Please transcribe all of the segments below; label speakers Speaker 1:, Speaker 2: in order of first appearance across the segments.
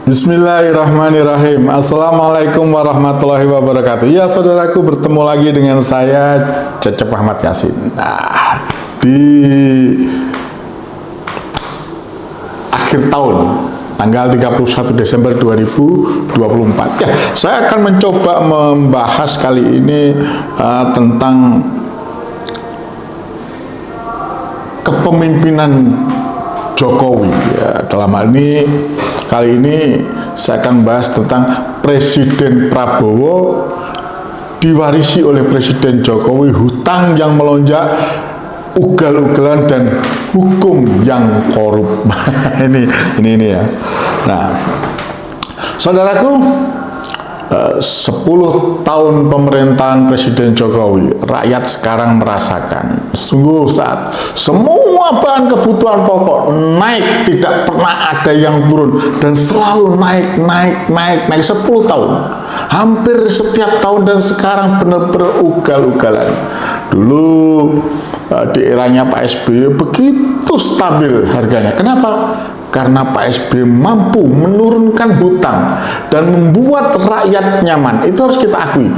Speaker 1: Bismillahirrahmanirrahim. Assalamualaikum warahmatullahi wabarakatuh. Ya saudaraku, bertemu lagi dengan saya Cecep Ahmad Yasin. Nah, di akhir tahun tanggal 31 Desember 2024 ya, saya akan mencoba membahas kali ini tentang kepemimpinan Jokowi ya. Dalam hal ini kali ini saya akan bahas tentang Presiden Prabowo diwarisi oleh Presiden Jokowi, hutang yang melonjak, ugal-ugalan, dan hukum yang korup. ini ya. Nah, saudaraku, 10 tahun pemerintahan Presiden Jokowi, rakyat sekarang merasakan sungguh saat semua bahan kebutuhan pokok naik, tidak pernah ada yang turun dan selalu naik 10 tahun, hampir setiap tahun, dan sekarang benar-benar ugal-ugalan. Dulu di eranya Pak SBY begitu stabil harganya. Kenapa? Karena Pak SBY mampu menurunkan hutang dan membuat rakyat nyaman. Itu harus kita akui.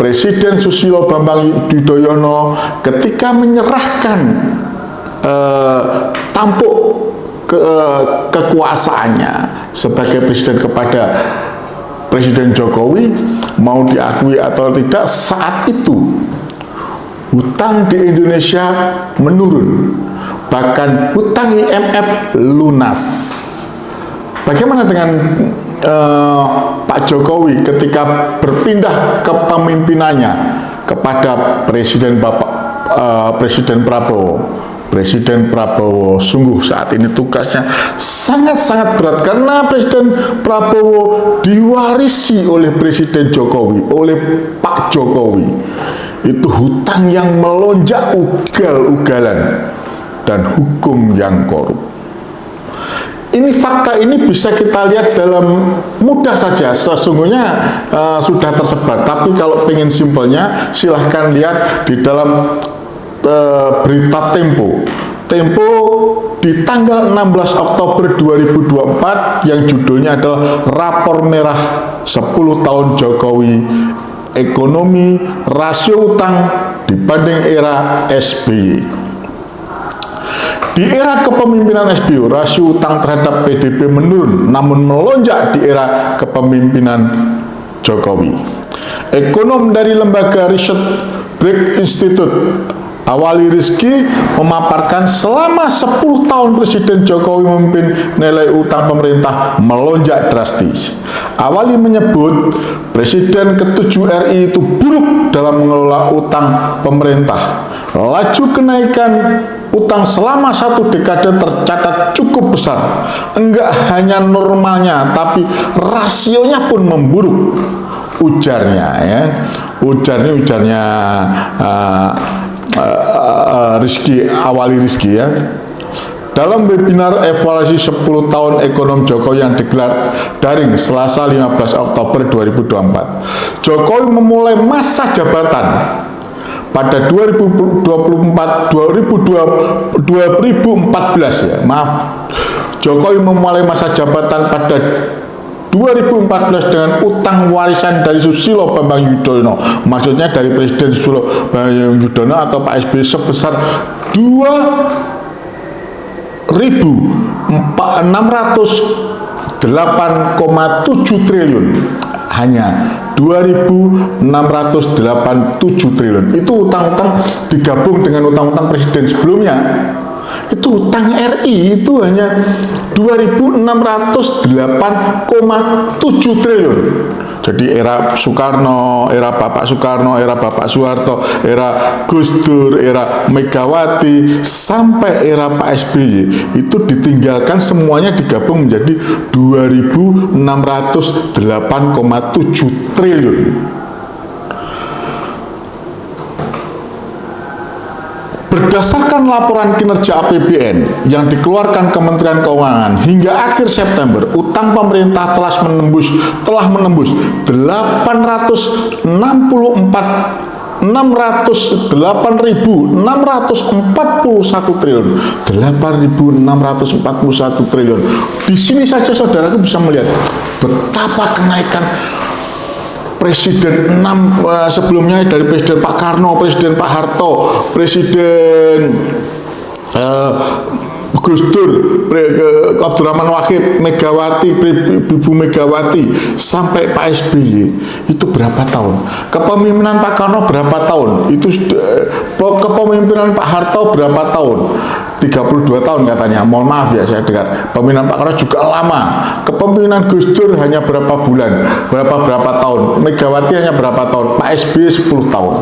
Speaker 1: Presiden Susilo Bambang Yudhoyono ketika menyerahkan tampuk kekuasaannya sebagai presiden kepada Presiden Jokowi, mau diakui atau tidak, saat itu hutang di Indonesia menurun, bahkan hutang IMF lunas. Bagaimana dengan Pak Jokowi ketika berpindah kepemimpinannya kepada Presiden Prabowo? Presiden Prabowo sungguh saat ini tugasnya sangat-sangat berat, karena Presiden Prabowo diwarisi oleh Presiden Jokowi, oleh Pak Jokowi. Itu hutang yang melonjak, ugal-ugalan, dan hukum yang korup. Ini fakta, ini bisa kita lihat dalam mudah saja, sesungguhnya sudah tersebar. Tapi kalau pengen simpelnya, silahkan lihat di dalam berita Tempo di tanggal 16 Oktober 2024 yang judulnya adalah Rapor Merah 10 Tahun Jokowi Ekonomi, Rasio Utang Dibanding Era SBY. Di era kepemimpinan SBY, rasio utang terhadap PDB menurun, namun melonjak di era kepemimpinan Jokowi. Ekonom dari lembaga riset Break Institute, Awali Rizky, memaparkan selama 10 tahun Presiden Jokowi memimpin, nilai utang pemerintah melonjak drastis. Awali menyebut Presiden ke-7 RI itu buruk dalam mengelola utang pemerintah. Laju kenaikan utang selama 1 dekade tercatat cukup besar. Enggak hanya normalnya, tapi rasionya pun memburuk, ujarnya ya. Ujarnya Awali Rizky ya. Dalam webinar evaluasi 10 tahun ekonomi Jokowi yang digelar daring Selasa 15 Oktober 2024, Jokowi memulai masa jabatan pada 2014 ya. Jokowi memulai masa jabatan pada 2014 dengan utang warisan dari Susilo Bambang Yudhoyono, maksudnya dari Presiden Susilo Bambang Yudhoyono atau Pak SBY, sebesar 2.608,7 triliun. Hanya 2.608,7 triliun. Itu utang-utang digabung dengan utang-utang presiden sebelumnya. Itu utang RI itu hanya 2.608,7 triliun. Jadi era Soekarno, era Bapak Soekarno, era Bapak Soeharto, era Gus Dur, era Megawati, sampai era Pak SBY, itu ditinggalkan semuanya digabung menjadi 2.608,7 triliun. Berdasarkan laporan kinerja APBN yang dikeluarkan Kementerian Keuangan hingga akhir September, utang pemerintah telah menembus 864 8.641 triliun. 8.641 triliun. Di sini saja saudaraku bisa melihat betapa kenaikan Presiden 6 sebelumnya, dari Presiden Pak Karno, Presiden Pak Harto, Presiden Gus Dur, Abdurrahman Wahid, Megawati, Ibu Megawati, sampai Pak SBY, itu berapa tahun? Kepemimpinan Pak Karno berapa tahun? Itu kepemimpinan Pak Harto berapa tahun? 32 tahun katanya. Mohon maaf ya, saya dengar kepemimpinan Pak Karno juga lama. Kepemimpinan Gus Dur hanya berapa bulan, berapa tahun. Megawati hanya berapa tahun. Pak SBY 10 tahun.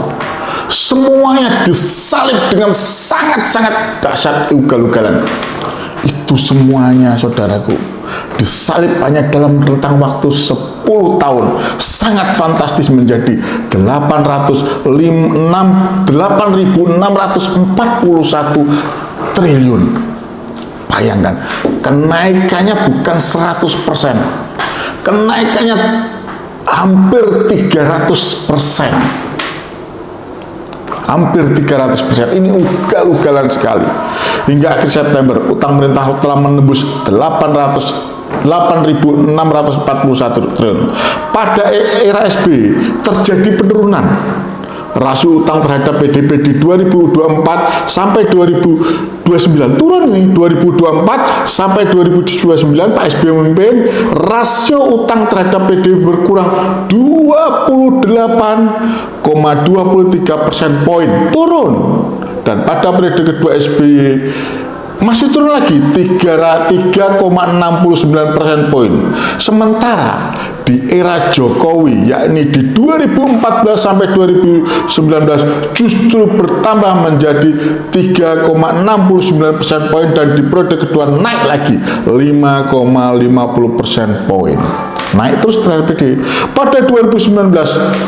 Speaker 1: Semuanya disalib dengan sangat-sangat dahsyat, ugal-ugalan. Itu semuanya saudaraku disalib hanya dalam rentang waktu 10 tahun. Sangat fantastis, menjadi 8.641 triliun. Bayangkan, kenaikannya bukan 100%, kenaikannya hampir 300%. Hampir 300%. Ini ugal-ugalan sekali. Hingga akhir September, utang pemerintah telah menembus 8.641 triliun. Pada era SBY terjadi penurunan rasio utang terhadap PDB di 2024 sampai 2029. Turun nih, 2024 sampai 2029 Pak SBY memimpin, rasio utang terhadap PDB berkurang 28,23% poin, turun. Dan pada periode kedua SBY masih turun lagi 3,69% poin. Sementara di era Jokowi, yakni di 2014 sampai 2019, justru bertambah menjadi 3,69% poin, dan di periode kedua naik lagi 5,50% poin. Naik terus terhadap PDB. Pada 2019,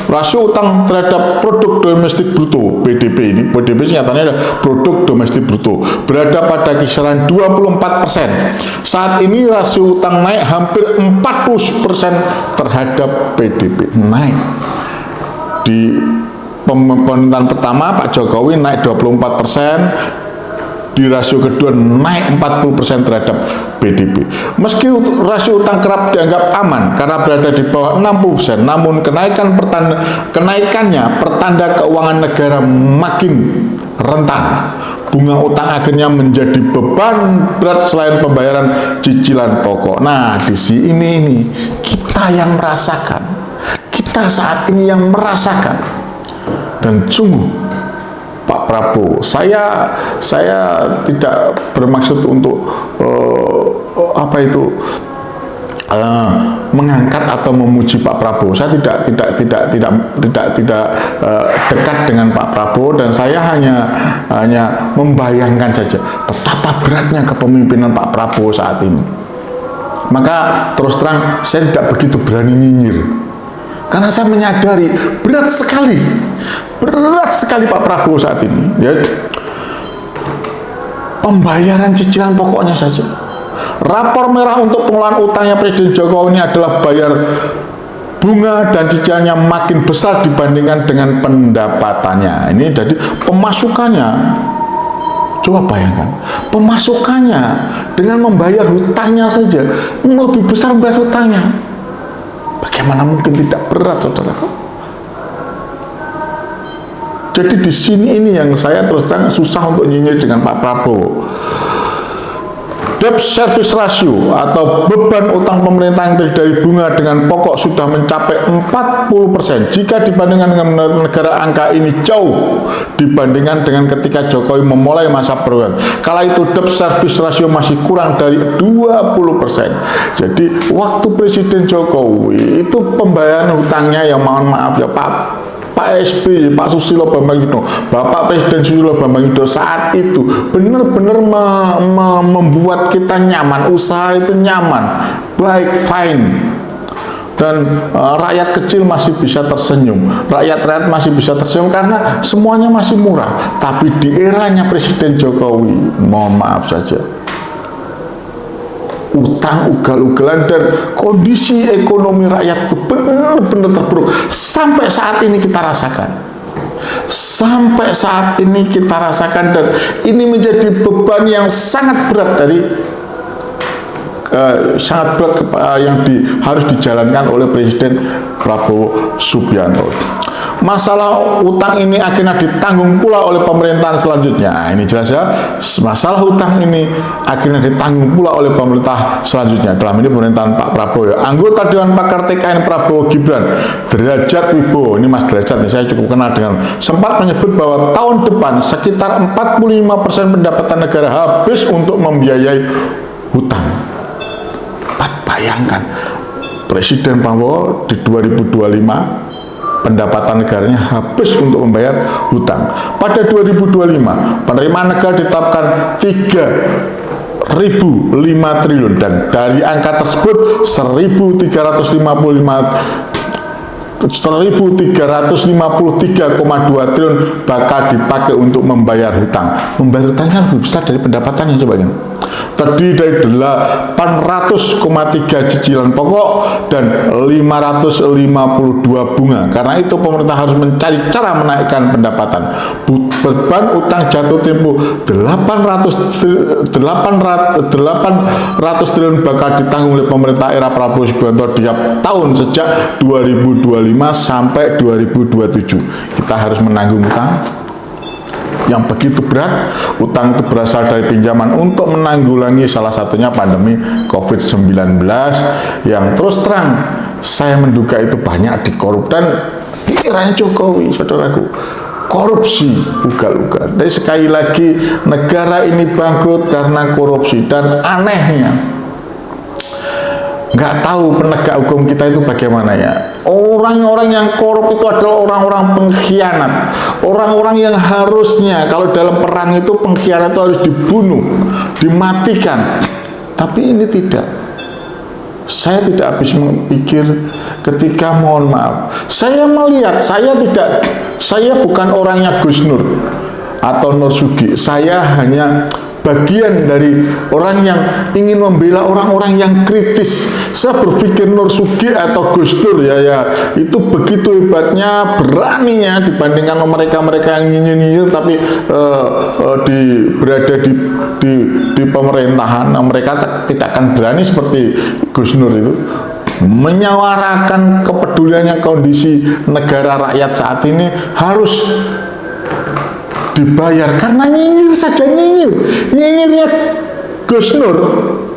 Speaker 1: rasio utang terhadap produk domestik bruto (PDB) ini, PDB nyatanya adalah produk domestik bruto, berada pada kisaran 24%. Saat ini rasio utang naik hampir 40% terhadap PDB. Naik. Di pemerintahan pertama Pak Jokowi naik 24%, di rasio kedua naik 40% terhadap PDB. Meski rasio utang kerap dianggap aman karena berada di bawah 60%, namun kenaikannya pertanda keuangan negara makin rentan. Bunga utang akhirnya menjadi beban berat selain pembayaran cicilan pokok. Nah, di sini ini kita yang merasakan. Kita saat ini yang merasakan. Dan sungguh Pak Prabowo, saya tidak bermaksud untuk mengangkat atau memuji Pak Prabowo. Saya tidak dekat dengan Pak Prabowo, dan saya hanya membayangkan saja betapa beratnya kepemimpinan Pak Prabowo saat ini. Maka terus terang saya tidak begitu berani nyinyir, karena saya menyadari berat sekali Pak Prabowo saat ini. Ya, pembayaran cicilan pokoknya saja. Rapor merah untuk pengelolaan utangnya Presiden Jokowi ini adalah bayar bunga dan cicilannya makin besar dibandingkan dengan pendapatannya. Ini jadi pemasukannya. Coba bayangkan, pemasukannya dengan membayar hutangnya saja lebih besar membayar hutangnya. Bagaimana mungkin tidak berat, saudara? Jadi di sini ini yang saya terus terang susah untuk nyinyir dengan Pak Prabowo. Debt service ratio atau beban utang pemerintah yang terdiri dari bunga dengan pokok sudah mencapai 40%. Jika dibandingkan dengan negara, angka ini jauh dibandingkan dengan ketika Jokowi memulai masa pemerintahan. Kala itu debt service ratio masih kurang dari 20%. Jadi waktu Presiden Jokowi itu pembayaran hutangnya, yang mohon maaf ya Pak SBY, Pak Susilo Bambang Yudhoyono, Bapak Presiden Susilo Bambang Yudhoyono saat itu benar-benar membuat kita nyaman, usaha itu nyaman, baik, fine, dan rakyat kecil masih bisa tersenyum, rakyat masih bisa tersenyum karena semuanya masih murah. Tapi di eranya Presiden Jokowi, mohon maaf saja, utang ugal-ugalan dan kondisi ekonomi rakyat itu benar-benar terpuruk. Sampai saat ini kita rasakan. sampai saat ini kita rasakan, dan ini menjadi beban yang sangat berat yang harus dijalankan oleh Presiden Prabowo Subianto. Masalah utang ini akhirnya ditanggung pula oleh pemerintahan selanjutnya. Nah, ini jelas ya, masalah utang ini akhirnya ditanggung pula oleh pemerintah selanjutnya. Dalam ini pemerintahan Pak Prabowo ya. Anggota Dewan Pakar TKN Prabowo Gibran, Derajat Wibowo, ini Mas Derajat nih, saya cukup kenal dengan, sempat menyebut bahwa tahun depan sekitar 45% pendapatan negara habis untuk membiayai hutang. Bayangkan, Presiden Prabowo di 2025 pendapatan negaranya habis untuk membayar hutang. Pada 2025 penerimaan negara ditetapkan 3.005 triliun, dan dari angka tersebut 1.353,2 triliun bakal dipakai untuk membayar hutang. Membayar hutangnya lebih besar dari pendapatannya, coba kan. Terdiri dari 800,3 cicilan pokok dan 552 bunga. Karena itu pemerintah harus mencari cara menaikkan pendapatan. Beban utang jatuh tempo 800 triliun bakal ditanggung oleh pemerintah era Prabowo Subianto tiap tahun sejak 2025 sampai 2027. Kita harus menanggung utang yang begitu berat. Utang itu berasal dari pinjaman untuk menanggulangi salah satunya pandemi COVID-19 yang terus terang saya menduga itu banyak dikorup, dan pikiran Jokowi, saudaraku, korupsi ugal-ugalan. Jadi sekali lagi negara ini bangkrut karena korupsi, dan anehnya nggak tahu penegak hukum kita itu bagaimana ya. Orang-orang yang korup itu adalah orang-orang pengkhianat, orang-orang yang harusnya kalau dalam perang itu pengkhianat itu harus dibunuh, dimatikan, tapi ini tidak. Saya tidak habis memikir ketika, mohon maaf, saya melihat, saya bukan orangnya Gus Nur atau Nur Sugi, saya hanya bagian dari orang yang ingin membela orang-orang yang kritis. Saya berpikir Nur Sugi atau Gus Dur ya itu begitu hebatnya, beraninya dibandingkan mereka-mereka yang nyinyir tapi berada di pemerintahan. Nah, mereka tidak akan berani seperti Gus Nur itu menyuarakan kepeduliannya kondisi negara rakyat saat ini harus dibayar karena nyinyir saja. Nyinyirnya Gus Nur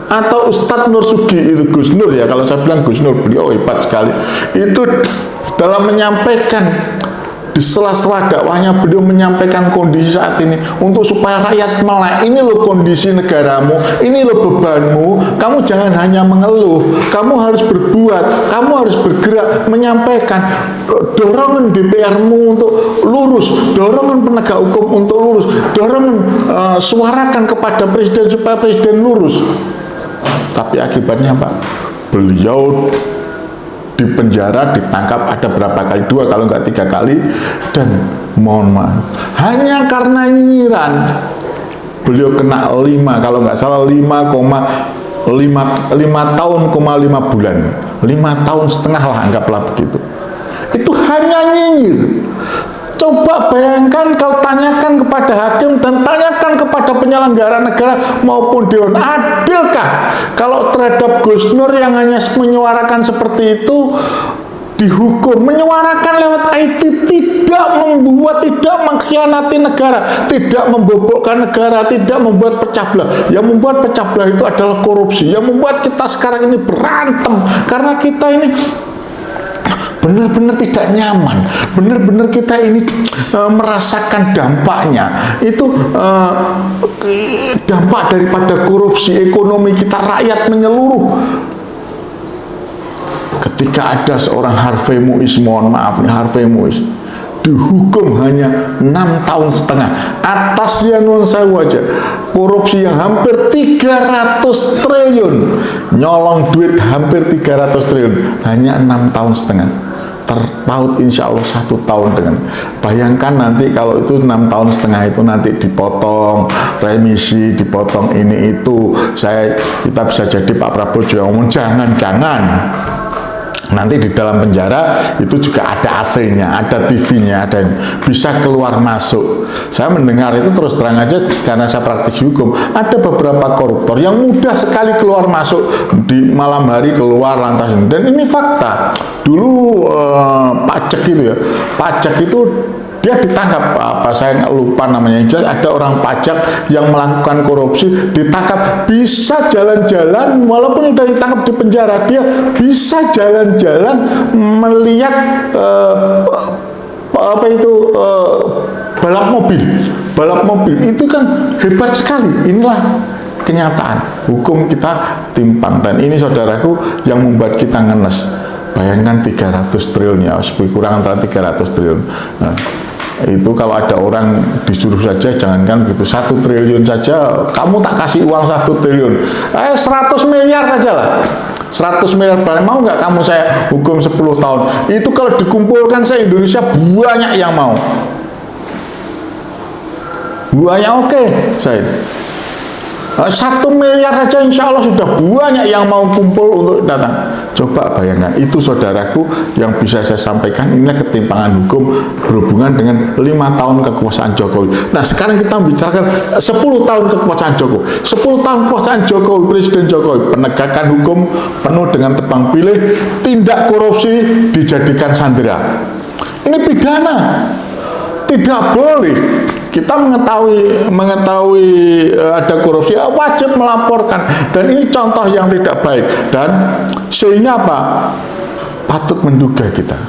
Speaker 1: atau Ustadz Nur Sugi, itu Gus Nur ya, kalau saya bilang Gus Nur, beliau hebat sekali itu dalam menyampaikan. Di sela-sela dakwahnya beliau menyampaikan kondisi saat ini untuk supaya rakyat melek. Ini loh kondisi negaramu, ini loh bebanmu. Kamu jangan hanya mengeluh, kamu harus berbuat, kamu harus bergerak, menyampaikan. Dorongan DPR-mu untuk lurus, dorongan penegak hukum untuk lurus, dorongan suarakan kepada presiden supaya presiden lurus. Tapi akibatnya Pak, beliau di penjara, ditangkap ada berapa kali, 2 kalau nggak 3 kali, dan mohon maaf hanya karena nyinyiran beliau kena 5 kalau nggak salah 5,5 tahun, 5 bulan, 5 tahun setengah lah, anggaplah begitu. Itu hanya nyinyir. Coba bayangkan kalau tanyakan kepada hakim dan tanyakan kepada penyelenggara negara maupun dewan, adilkah kalau terhadap Gus Nur yang hanya menyuarakan seperti itu dihukum? Menyuarakan lewat IT tidak membuat, tidak mengkhianati negara, tidak membobokkan negara, tidak membuat pecah belah. Yang membuat pecah belah itu adalah korupsi, yang membuat kita sekarang ini berantem karena kita ini benar-benar tidak nyaman, benar-benar kita ini merasakan dampaknya. Itu dampak daripada korupsi ekonomi kita, rakyat menyeluruh. Ketika ada seorang Harvey Muiz, mohon maaf nih, Harvey Muiz dihukum hanya 6 tahun setengah atas nuwun sewu aja korupsi yang hampir 300 triliun, nyolong duit hampir 300 triliun, hanya 6 tahun setengah. Terpaut insya Allah 1 tahun dengan, bayangkan nanti kalau itu 6 tahun setengah itu nanti dipotong remisi, dipotong ini itu, kita bisa jadi Pak Prabowo juga ngomong jangan-jangan Nanti di dalam penjara itu juga ada AC-nya, ada TV-nya, dan bisa keluar masuk. Saya mendengar itu terus terang aja, karena saya praktisi hukum, ada beberapa koruptor yang mudah sekali keluar masuk di malam hari, keluar lantas. Dan ini fakta. Dulu pajak itu ya, pajak itu dia ditangkap, apa saya lupa namanya, jelas ada orang pajak yang melakukan korupsi ditangkap, bisa jalan-jalan walaupun sudah ditangkap di penjara, dia bisa jalan-jalan melihat balap mobil itu kan hebat sekali. Inilah kenyataan hukum kita timpang, dan ini saudaraku yang membuat kita ngenes. Bayangkan 300 triliun ya, kurang antara 300 triliun. Nah, itu kalau ada orang disuruh saja, jangankan begitu, 1 triliun saja kamu tak kasih uang 1 triliun, 100 miliar saja lah, 100 miliar, mau nggak kamu saya hukum 10 tahun? Itu kalau dikumpulkan se-Indonesia banyak yang mau, banyak. Oke, saya 1 miliar saja insya Allah sudah banyak yang mau kumpul untuk datang. Coba bayangkan, itu saudaraku yang bisa saya sampaikan. Inilah ketimpangan hukum berhubungan dengan 5 tahun kekuasaan Jokowi. Nah sekarang kita bicarakan 10 tahun kekuasaan Jokowi. 10 tahun kekuasaan Jokowi, Presiden Jokowi, penegakan hukum penuh dengan tebang pilih, tindak korupsi dijadikan sandera. Ini pidana, tidak boleh. Kita mengetahui ada korupsi, wajib melaporkan, dan ini contoh yang tidak baik. Dan sehingga apa? Patut menduga kita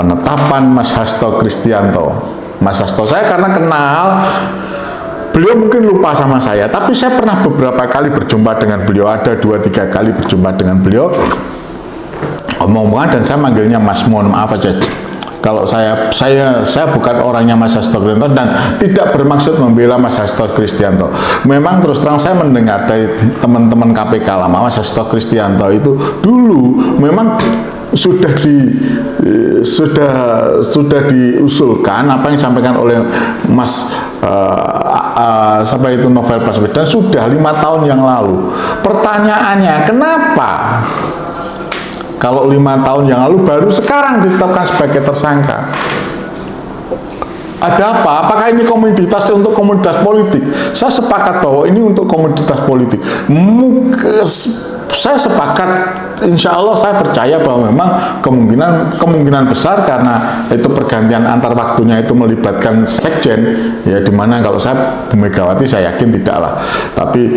Speaker 1: penetapan Mas Hasto Kristianto. Mas Hasto saya karena kenal, beliau mungkin lupa sama saya, tapi saya pernah beberapa kali berjumpa dengan beliau, ada 2-3 kali berjumpa dengan beliau, omong-omongan, dan saya manggilnya Mas, mohon maaf aja. Kalau saya bukan orangnya Mas Hasto Kristianto dan tidak bermaksud membela Mas Hasto Kristianto. Memang terus terang saya mendengar dari teman-teman KPK lama, Mas Hasto Kristianto itu dulu memang sudah diusulkan apa yang disampaikan oleh Mas sampai itu Novel Baswedan sudah 5 tahun yang lalu. Pertanyaannya, kenapa kalau 5 tahun yang lalu baru sekarang ditetapkan sebagai tersangka? Ada apa? Apakah ini komoditas untuk komoditas politik? Saya sepakat bahwa ini untuk komoditas politik. Saya sepakat, insya Allah saya percaya bahwa memang kemungkinan besar, karena itu pergantian antar waktunya itu melibatkan sekjen, ya dimana kalau saya Bu Megawati saya yakin tidak lah. Tapi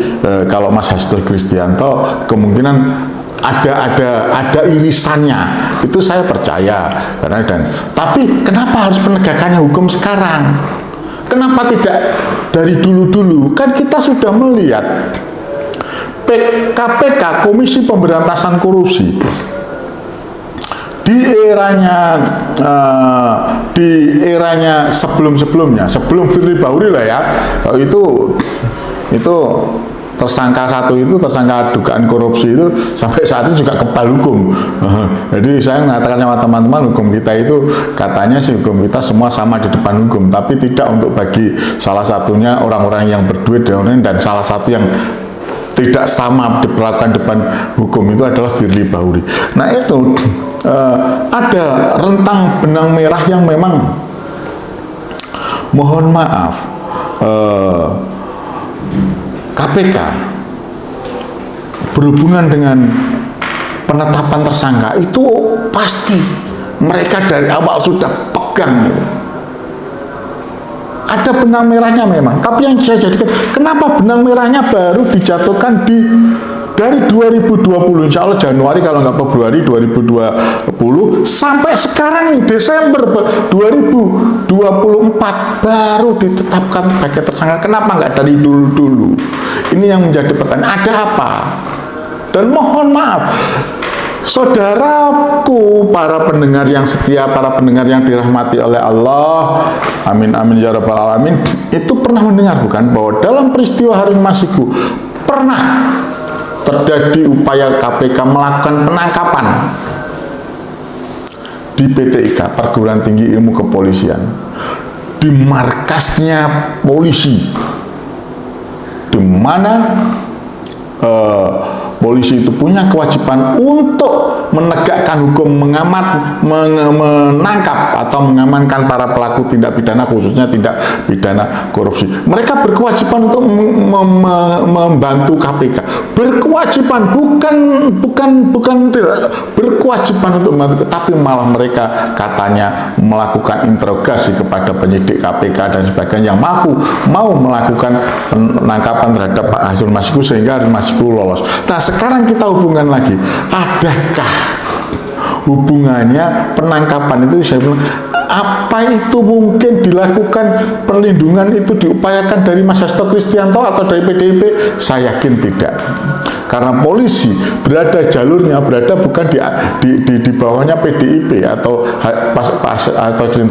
Speaker 1: kalau Mas Hasto Kristianto kemungkinan ada irisannya, itu saya percaya. Tapi kenapa harus penegakannya hukum sekarang? Kenapa tidak dari dulu-dulu? Kan kita sudah melihat KPK, Komisi Pemberantasan Korupsi, di eranya sebelum-sebelumnya, sebelum Firly Bahuri lah ya, itu tersangka satu itu, tersangka dugaan korupsi itu sampai saat ini juga kebal hukum. Jadi saya mengatakan sama teman-teman, hukum kita itu katanya sih hukum kita semua sama di depan hukum, tapi tidak untuk bagi salah satunya orang-orang yang berduit dan salah satu yang tidak sama diperlakukan depan hukum itu adalah Firly Bahuri. Nah itu ada rentang benang merah yang memang mohon maaf KPK berhubungan dengan penetapan tersangka itu pasti mereka dari awal sudah pegang gitu. Ada benang merahnya memang, tapi yang saya jadikan, kenapa benang merahnya baru dijatuhkan dari 2020, insya Allah Januari kalau nggak Februari 2020 sampai sekarang Desember 2024 baru ditetapkan sebagai tersangka. Kenapa nggak dari dulu-dulu? Ini yang menjadi pertanyaan, ada apa? Dan mohon maaf, saudaraku, para pendengar yang setia, para pendengar yang dirahmati oleh Allah, amin amin ya rabbal alamin, itu pernah mendengar bukan bahwa dalam peristiwa Harun Masiku pernah terjadi upaya KPK melakukan penangkapan di PTIK, Perguruan Tinggi Ilmu Kepolisian, di markasnya polisi, di mana polisi itu punya kewajiban untuk menegakkan hukum, menangkap atau mengamankan para pelaku tindak pidana, khususnya tindak pidana korupsi. Mereka berkewajiban untuk membantu KPK. Berkewajiban, bukan berkewajiban untuk membantu, tapi malah mereka katanya melakukan interogasi kepada penyidik KPK dan sebagainya yang mau melakukan penangkapan terhadap Pak Harun Masiku sehingga Harun Masiku lolos. Nah, sekarang kita hubungkan lagi, adakah hubungannya penangkapan itu, saya bilang, apa itu mungkin dilakukan perlindungan itu diupayakan dari Mas Hasto Kristianto atau dari PDIP? Saya yakin tidak. Karena polisi berada jalurnya, berada bukan di bawahnya PDIP atau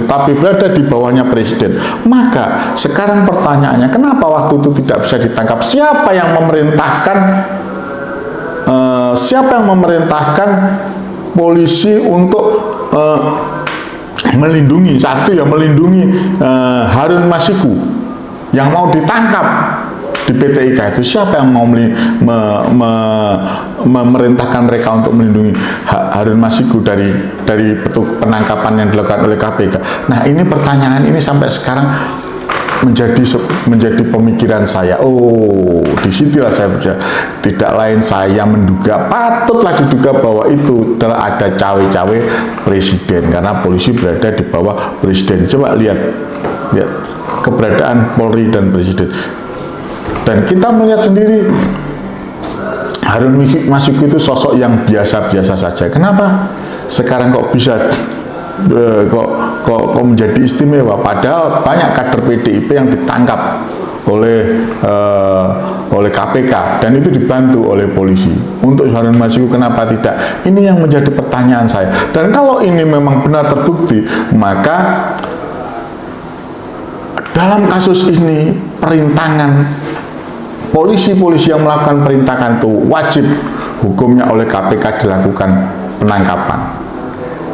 Speaker 1: tapi berada di bawahnya presiden. Maka sekarang pertanyaannya, kenapa waktu itu tidak bisa ditangkap? Siapa yang memerintahkan polisi untuk melindungi Harun Masiku yang mau ditangkap di PT IKA? Itu siapa yang mau memerintahkan mereka untuk melindungi Harun Masiku dari penangkapan yang dilakukan oleh KPK? Nah, ini pertanyaan ini sampai sekarang menjadi pemikiran saya. Oh, disitulah saya percaya. Tidak lain saya menduga, patutlah diduga bahwa itu adalah ada cawe-cawe presiden, karena polisi berada di bawah presiden. Coba lihat keberadaan Polri dan presiden. Dan kita melihat sendiri Harun Masiku itu sosok yang biasa-biasa saja. Kenapa sekarang kok bisa kok menjadi istimewa? Padahal banyak kader PDIP yang ditangkap oleh KPK dan itu dibantu oleh polisi. Untuk Harun Masiku kenapa tidak? Ini yang menjadi pertanyaan saya. Dan kalau ini memang benar terbukti, maka dalam kasus ini perintangan polisi-polisi yang melakukan perintangan itu wajib hukumnya oleh KPK dilakukan penangkapan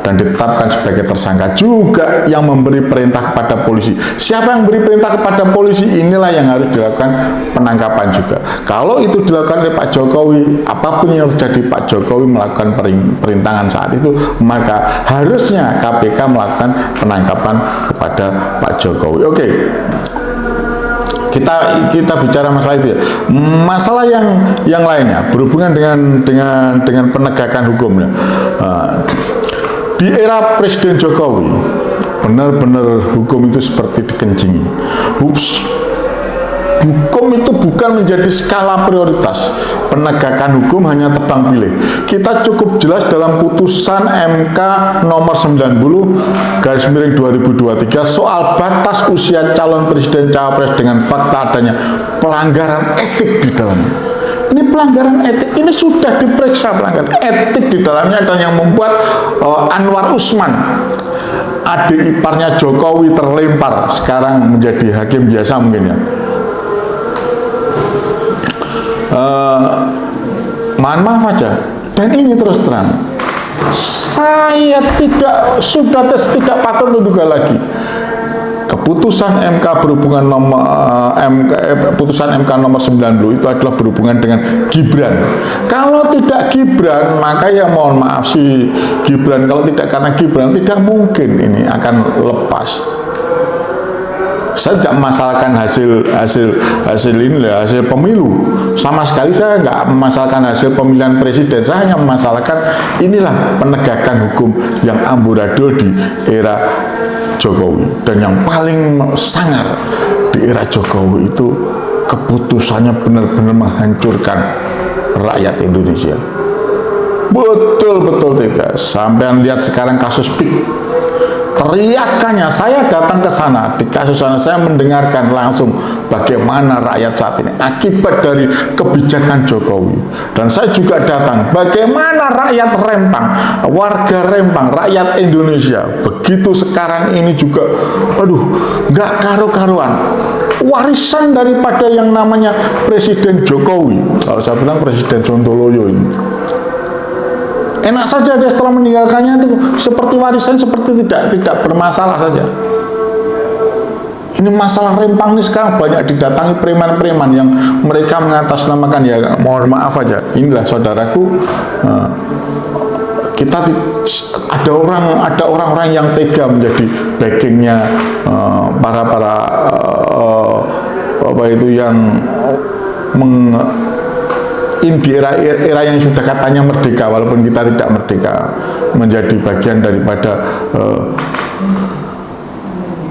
Speaker 1: dan ditetapkan sebagai tersangka. Juga yang memberi perintah kepada polisi, siapa yang beri perintah kepada polisi, inilah yang harus dilakukan penangkapan juga. Kalau itu dilakukan oleh Pak Jokowi, apapun yang terjadi, Pak Jokowi melakukan perintangan saat itu, maka harusnya KPK melakukan penangkapan kepada Pak Jokowi. Oke. Kita bicara masalah itu ya. Masalah yang lainnya berhubungan dengan penegakan hukumnya. Di era Presiden Jokowi, benar-benar hukum itu seperti dikencingi. Hukum itu bukan menjadi skala prioritas. Penegakan hukum hanya tebang pilih. Kita cukup jelas dalam putusan MK nomor 90/2023 soal batas usia calon presiden cawapres dengan fakta adanya pelanggaran etik di dalamnya. Ini pelanggaran etik, ini sudah diperiksa pelanggaran etik di dalamnya, dan yang membuat Anwar Usman, adik iparnya Jokowi, terlempar sekarang menjadi hakim biasa mungkin ya. Mohon maaf aja, dan ini terus terang saya tidak patut menduga lagi keputusan MK berhubungan putusan MK nomor 90 itu adalah berhubungan dengan Gibran. Kalau tidak Gibran, maka ya mohon maaf si Gibran, kalau tidak karena Gibran tidak mungkin ini akan lepas. Saya tidak memasalahkan hasil pemilu, sama sekali saya nggak memasalahkan hasil pemilihan presiden. Saya hanya memasalahkan inilah penegakan hukum yang amburadul di era Jokowi, dan yang paling sangar di era Jokowi itu keputusannya benar-benar menghancurkan rakyat Indonesia. Betul-betul tega. Sampai lihat sekarang kasus PIK, teriakannya, saya datang ke sana, di kasus sana saya mendengarkan langsung bagaimana rakyat saat ini akibat dari kebijakan Jokowi. Dan saya juga datang bagaimana rakyat Rempang, warga Rempang, rakyat Indonesia begitu sekarang ini juga, aduh, nggak karu-karuan. Warisan daripada yang namanya Presiden Jokowi, kalau saya bilang Presiden Sontoloyo ini, enak saja dia setelah meninggalkannya itu seperti warisan, seperti tidak bermasalah saja. Ini masalah Rempang ini sekarang banyak didatangi preman-preman yang mereka mengatasnamakan, ya mohon maaf aja, inilah saudaraku, ada orang-orang yang tega menjadi backingnya para apa itu yang di era yang sudah katanya merdeka, walaupun kita tidak merdeka, menjadi bagian daripada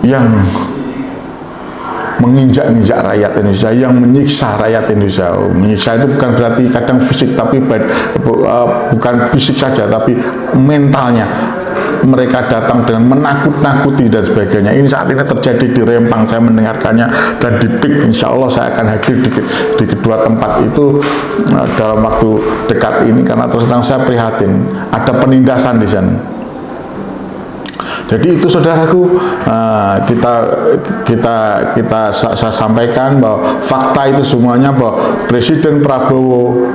Speaker 1: yang menginjak-injak rakyat Indonesia, yang menyiksa rakyat Indonesia. Menyiksa itu bukan berarti kadang fisik, tapi bukan fisik saja, tapi mentalnya. Mereka datang dengan menakut-nakuti dan sebagainya. Ini saat ini terjadi di Rempang, saya mendengarkannya, dan di PIK insya Allah saya akan hadir di kedua tempat itu dalam waktu dekat ini, karena terus terang saya prihatin ada penindasan di sana. Jadi itu saudaraku, saya sampaikan bahwa fakta itu semuanya bahwa Presiden Prabowo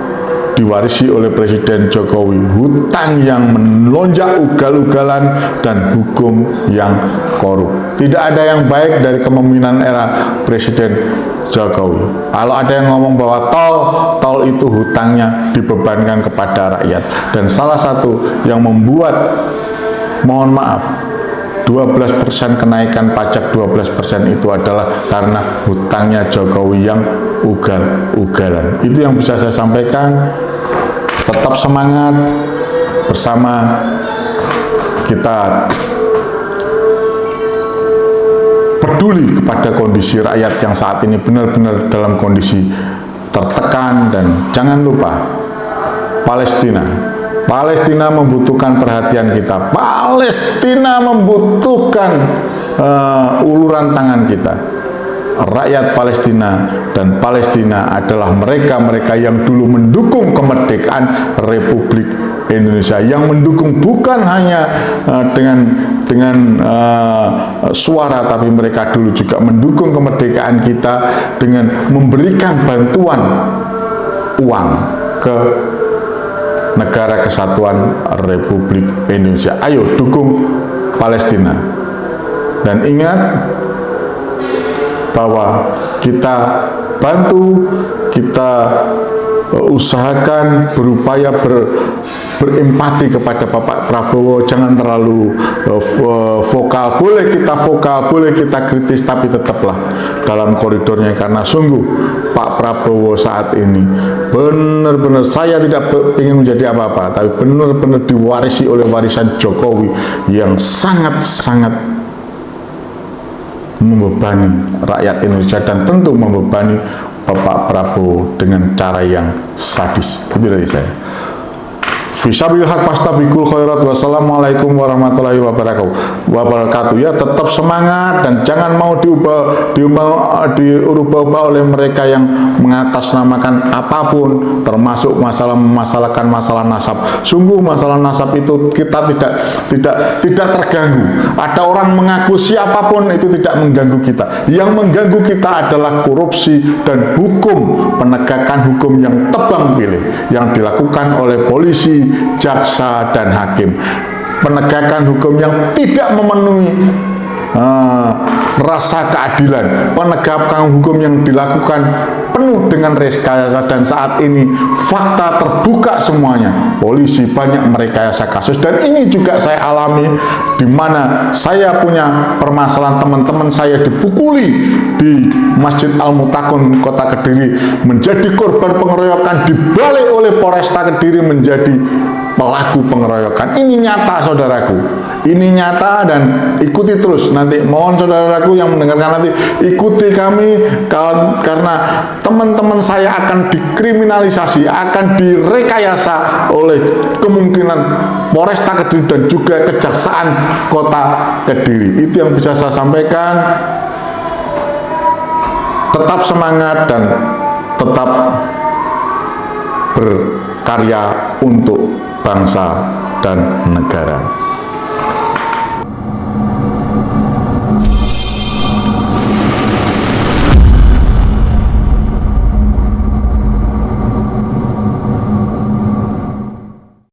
Speaker 1: diwarisi oleh Presiden Jokowi hutang yang melonjak ugal-ugalan dan hukum yang korup. Tidak ada yang baik dari kepemimpinan era Presiden Jokowi. Kalau ada yang ngomong bahwa tol itu hutangnya dibebankan kepada rakyat, dan salah satu yang membuat, mohon maaf, 12% kenaikan pajak 12% itu adalah karena hutangnya Jokowi yang ugal-ugalan. Itu yang bisa saya sampaikan. Tetap semangat bersama kita, peduli kepada kondisi rakyat yang saat ini benar-benar dalam kondisi tertekan. Dan jangan lupa Palestina membutuhkan perhatian kita. Palestina membutuhkan uluran tangan kita. Rakyat Palestina dan Palestina adalah mereka-mereka yang dulu mendukung kemerdekaan Republik Indonesia, yang mendukung bukan hanya dengan suara, tapi mereka dulu juga mendukung kemerdekaan kita dengan memberikan bantuan uang ke Negara Kesatuan Republik Indonesia. Ayo dukung Palestina, dan ingat bahwa kita bantu, kita usahakan berupaya berempati kepada Bapak Prabowo. Jangan terlalu vokal. Boleh kita vokal, boleh kita kritis, tapi tetaplah dalam koridornya, karena sungguh Pak Prabowo saat ini benar-benar, saya tidak ingin menjadi apa-apa, tapi benar-benar diwarisi oleh warisan Jokowi yang sangat-sangat membebani rakyat Indonesia, dan tentu membebani Bapak Prabowo dengan cara yang sadis. Itu dari saya. Fisabil haq fastabiqul khairat. Wassalamualaikum warahmatullahi wabarakatuh. Ya, tetap semangat dan jangan mau diubah-ubah oleh mereka yang mengatasnamakan apapun, termasuk memasalahkan masalah nasab. Sungguh masalah nasab itu kita tidak terganggu. Ada orang mengaku siapapun, itu tidak mengganggu kita. Yang mengganggu kita adalah korupsi dan hukum, penegakan hukum yang tebang pilih yang dilakukan oleh polisi, jaksa, dan hakim. Penegakan hukum yang tidak memenuhi rasa keadilan, penegakan hukum yang dilakukan penuh dengan rekayasa, dan saat ini fakta terbuka semuanya. Polisi banyak merekayasa kasus, dan ini juga saya alami, di mana saya punya permasalahan, teman-teman saya dipukuli di Masjid Al-Mutakun Kota Kediri, menjadi korban pengeroyokan, dibalik oleh Polresta Kediri menjadi pelaku pengeroyokan. Ini nyata saudaraku, ini nyata, dan ikuti terus nanti. Mohon saudaraku yang mendengarkan nanti ikuti kami, karena teman-teman saya akan dikriminalisasi, akan direkayasa oleh kemungkinan Polresta Kediri dan juga Kejaksaan Kota Kediri. Itu yang bisa saya sampaikan. Tetap semangat dan tetap berkarya untuk bangsa dan negara.